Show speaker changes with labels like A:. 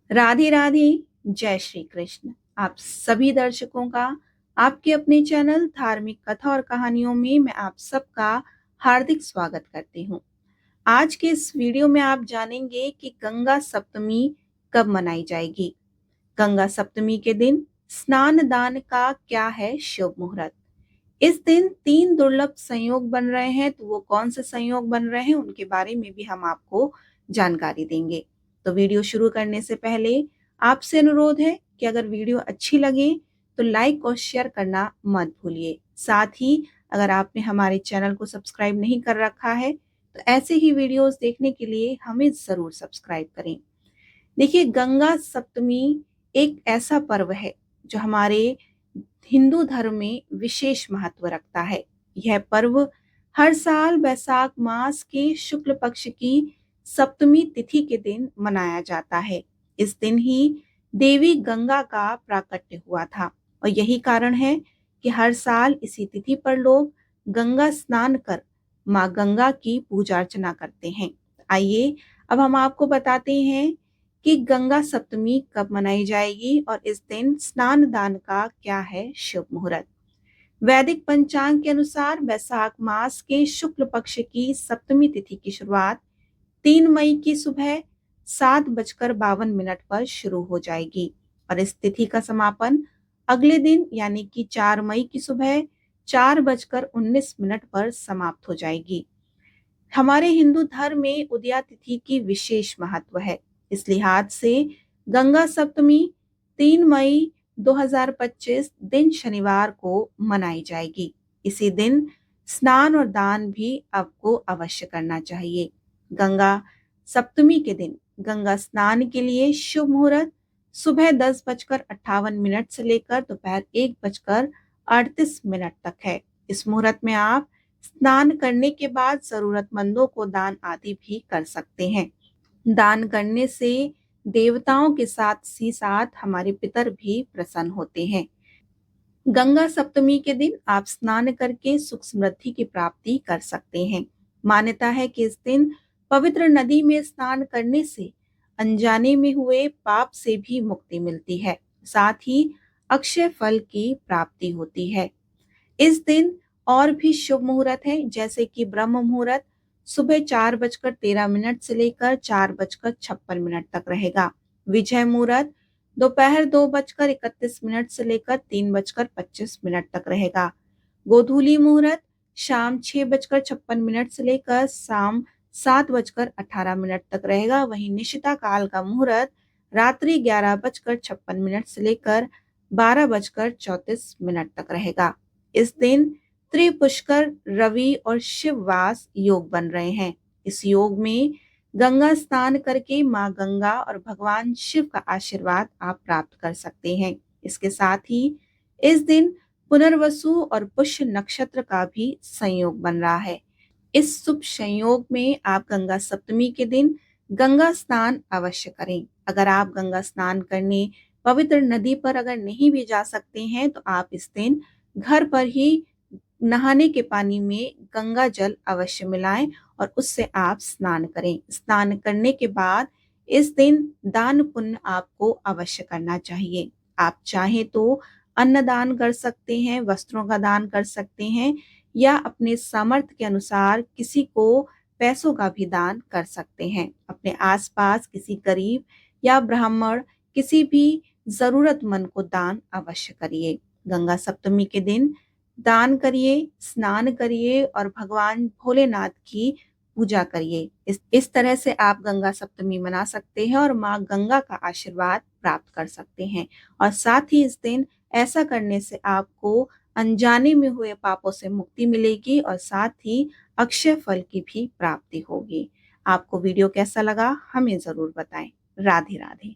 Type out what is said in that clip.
A: राधे राधे। जय श्री कृष्ण। आप सभी दर्शकों का आपके अपने चैनल धार्मिक कथा और कहानियों में मैं आप सबका हार्दिक स्वागत करती हूँ। आज के इस वीडियो में आप जानेंगे कि गंगा सप्तमी कब मनाई जाएगी। गंगा सप्तमी के दिन स्नान दान का क्या है शुभ मुहूर्त। इस दिन 3 दुर्लभ संयोग बन रहे हैं, तो वो कौन से संयोग बन रहे हैं उनके बारे में भी हम आपको जानकारी देंगे। तो वीडियो शुरू करने से पहले आपसे अनुरोध है कि अगर वीडियो अच्छी लगे तो लाइक और शेयर करना मत भूलिए। साथ ही अगर आपने हमारे चैनल को सब्सक्राइब नहीं कर रखा है तो ऐसे ही वीडियोस देखने के लिए हमें जरूर सब्सक्राइब करें। देखिए, गंगा सप्तमी एक ऐसा पर्व है जो हमारे हिंदू धर्म में विशेष महत्व रखता है। यह पर्व हर साल वैशाख मास के शुक्ल पक्ष की सप्तमी तिथि के दिन मनाया जाता है। इस दिन ही देवी गंगा का प्राकट्य हुआ था और यही कारण है कि हर साल इसी तिथि पर लोग गंगा स्नान कर माँ गंगा की पूजा अर्चना करते हैं। आइए अब हम आपको बताते हैं कि गंगा सप्तमी कब मनाई जाएगी और इस दिन स्नान दान का क्या है शुभ मुहूर्त। वैदिक पंचांग के अनुसार वैशाख मास के शुक्ल पक्ष की सप्तमी तिथि की शुरुआत 3 मई की सुबह 7:52 पर शुरू हो जाएगी और इस तिथि का समापन अगले दिन यानी कि 4 मई की सुबह 4:19 पर समाप्त हो जाएगी। हमारे हिंदू धर्म में उदया तिथि की विशेष महत्व है। इस लिहाज से गंगा सप्तमी 3 मई 2025 दिन शनिवार को मनाई जाएगी। इसी दिन स्नान और दान भी आपको अवश्य करना चाहिए। गंगा सप्तमी के दिन गंगा स्नान के लिए शुभ मुहूर्त सुबह 10:58 से लेकर दोपहर 1:38 तक है। इस मुहूर्त में आप स्नान करने के बाद जरूरतमंदों को दान आदि भी कर सकते हैं। दान करने से देवताओं के साथ ही साथ हमारे पितर भी प्रसन्न होते हैं। गंगा सप्तमी के दिन आप स्नान करके सुख समृद्धि की प्राप्ति कर सकते हैं। मान्यता है कि इस दिन पवित्र नदी में स्नान करने से अनजाने में हुए पाप से भी मुक्ति मिलती है, साथ ही अक्षय फल की प्राप्ति होती है। इस दिन और भी शुभ मुहूर्त है, जैसे कि ब्रह्म मुहूर्त सुबह 4:13 से लेकर 4:56 तक रहेगा। विजय मुहूर्त दोपहर 2:31 से लेकर 3:25 तक रहेगा। गोधूली मुहूर्त शाम 6:56 से लेकर शाम 7:18 तक रहेगा। वहीं निशिता काल का मुहूर्त रात्रि 11:56 से लेकर 12:34 तक रहेगा। इस दिन त्रिपुष्कर रवि और शिववास योग बन रहे हैं। इस योग में गंगा स्नान करके माँ गंगा और भगवान शिव का आशीर्वाद आप प्राप्त कर सकते हैं। इसके साथ ही इस दिन पुनर्वसु और पुष्य नक्षत्र का भी संयोग बन रहा है। इस शुभ संयोग में आप गंगा सप्तमी के दिन गंगा स्नान अवश्य करें। अगर आप गंगा स्नान करने पवित्र नदी पर अगर नहीं भी जा सकते हैं तो आप इस दिन घर पर ही नहाने के पानी में गंगा जल अवश्य मिलाएं और उससे आप स्नान करें। स्नान करने के बाद इस दिन दान पुण्य आपको अवश्य करना चाहिए। आप चाहे तो अन्न दान कर सकते हैं, वस्त्रों का दान कर सकते हैं या अपने सामर्थ्य के अनुसार किसी को पैसों का भी दान कर सकते हैं। अपने आसपास किसी गरीब या ब्राह्मण किसी भी जरूरतमंद को दान अवश्य करिए। गंगा सप्तमी के दिन दान करिए, स्नान करिए और भगवान भोलेनाथ की पूजा करिए। इस तरह से आप गंगा सप्तमी मना सकते हैं और माँ गंगा का आशीर्वाद प्राप्त कर सकते हैं। और साथ ही इस दिन ऐसा करने से आपको अनजाने में हुए पापों से मुक्ति मिलेगी और साथ ही अक्षय फल की भी प्राप्ति होगी। आपको वीडियो कैसा लगा हमें जरूर बताएं। राधे राधे।